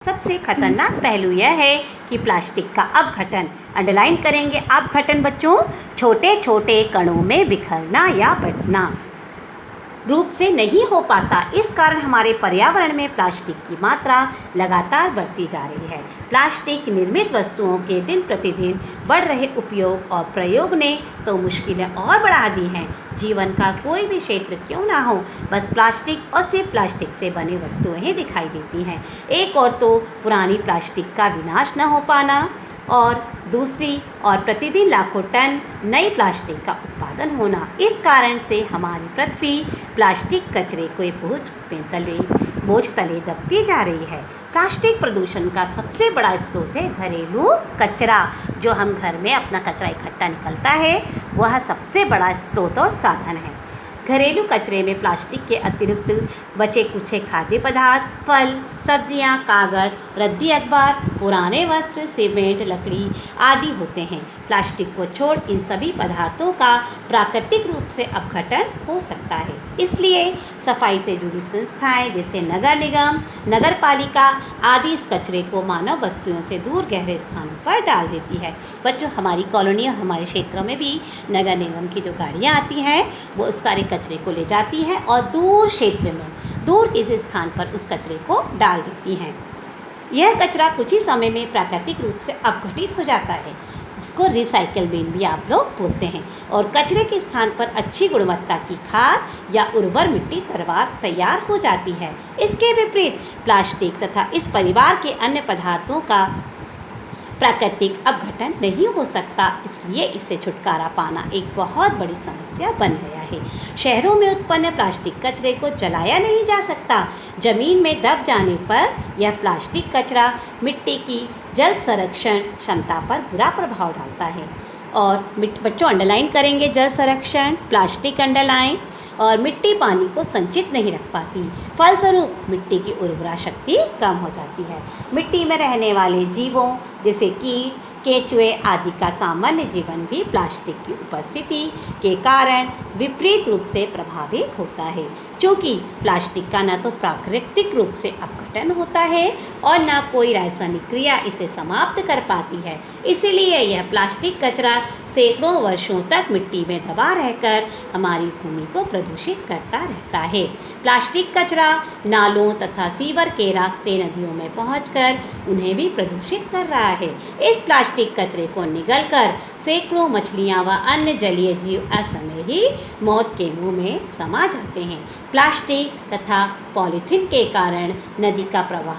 सबसे खतरनाक पहलू यह है कि प्लास्टिक का अपघटन, अंडरलाइन करेंगे अपघटन बच्चों, छोटे छोटे कणों में बिखरना या बंटना रूप से नहीं हो पाता। इस कारण हमारे पर्यावरण में प्लास्टिक की मात्रा लगातार बढ़ती जा रही है। प्लास्टिक निर्मित वस्तुओं के दिन प्रतिदिन बढ़ रहे उपयोग और प्रयोग ने तो मुश्किलें और बढ़ा दी हैं। जीवन का कोई भी क्षेत्र क्यों ना हो, बस प्लास्टिक और सिर्फ प्लास्टिक से बनी वस्तुएं ही दिखाई देती हैं। एक और तो पुरानी प्लास्टिक का विनाश न हो पाना, और दूसरी और प्रतिदिन लाखों टन नई प्लास्टिक का उत्पादन होना। इस कारण से हमारी पृथ्वी प्लास्टिक कचरे को बोझ तले दबती जा रही है। प्लास्टिक प्रदूषण का सबसे बड़ा स्रोत है घरेलू कचरा। जो हम घर में अपना कचरा इकट्ठा निकलता है, वह सबसे बड़ा स्रोत और साधन है। घरेलू कचरे में प्लास्टिक के अतिरिक्त बचे कुचे खाद्य पदार्थ, फल, सब्जियां, कागज़, रद्दी अखबार, पुराने वस्त्र, सीमेंट, लकड़ी आदि होते हैं। प्लास्टिक को छोड़ इन सभी पदार्थों का प्राकृतिक रूप से अपघटन हो सकता है। इसलिए सफाई से जुड़ी संस्थाएं जैसे नगर निगम, नगर पालिका आदि इस कचरे को मानव बस्तियों से दूर गहरे स्थानों पर डाल देती है। बच्चों, हमारी कॉलोनी और हमारे क्षेत्रों में भी नगर निगम की जो गाड़ियाँ आती हैं, वो उस सारे कचरे को ले जाती हैं और दूर क्षेत्र में, दूर किसी स्थान पर उस कचरे को डाल देती हैं। यह कचरा कुछ ही समय में प्राकृतिक रूप से अपघटित हो जाता है। इसको रिसाइकल बिन भी आप लोग बोलते हैं, और कचरे के स्थान पर अच्छी गुणवत्ता की खाद या उर्वर मिट्टी तैयार हो जाती है। इसके विपरीत प्लास्टिक तथा इस परिवार के अन्य पदार्थों का प्राकृतिक अपघटन नहीं हो सकता। इसलिए इससे छुटकारा पाना एक बहुत बड़ी समस्या बन गया है। शहरों में उत्पन्न प्लास्टिक कचरे को जलाया नहीं जा सकता। जमीन में दब जाने पर यह प्लास्टिक कचरा मिट्टी की जल संरक्षण क्षमता पर बुरा प्रभाव डालता है। और बच्चों, अंडरलाइन करेंगे जल संरक्षण, प्लास्टिक अंडरलाइन। और मिट्टी पानी को संचित नहीं रख पाती, फलस्वरूप मिट्टी की उर्वरा शक्ति कम हो जाती है। मिट्टी में रहने वाले जीवों जैसे कीट, केंचुए आदि का सामान्य जीवन भी प्लास्टिक की उपस्थिति के कारण विपरीत रूप से प्रभावित होता है। क्योंकि प्लास्टिक का न तो प्राकृतिक रूप से अपघटन होता है और न कोई रासायनिक क्रिया इसे समाप्त कर पाती है। इसीलिए यह प्लास्टिक कचरा सैकड़ों वर्षों तक मिट्टी में दबा रहकर हमारी भूमि को प्रदूषित करता रहता है। प्लास्टिक कचरा नालों तथा सीवर के रास्ते नदियों में पहुंचकर उन्हें भी प्रदूषित कर रहा है। इस प्लास्टिक कचरे को निगलकर सैकड़ों मछलियां व अन्य जलीय जीव असमय ही मौत के मुंह में समा जाते हैं। प्लास्टिक तथा पॉलीथीन के कारण नदी का प्रवाह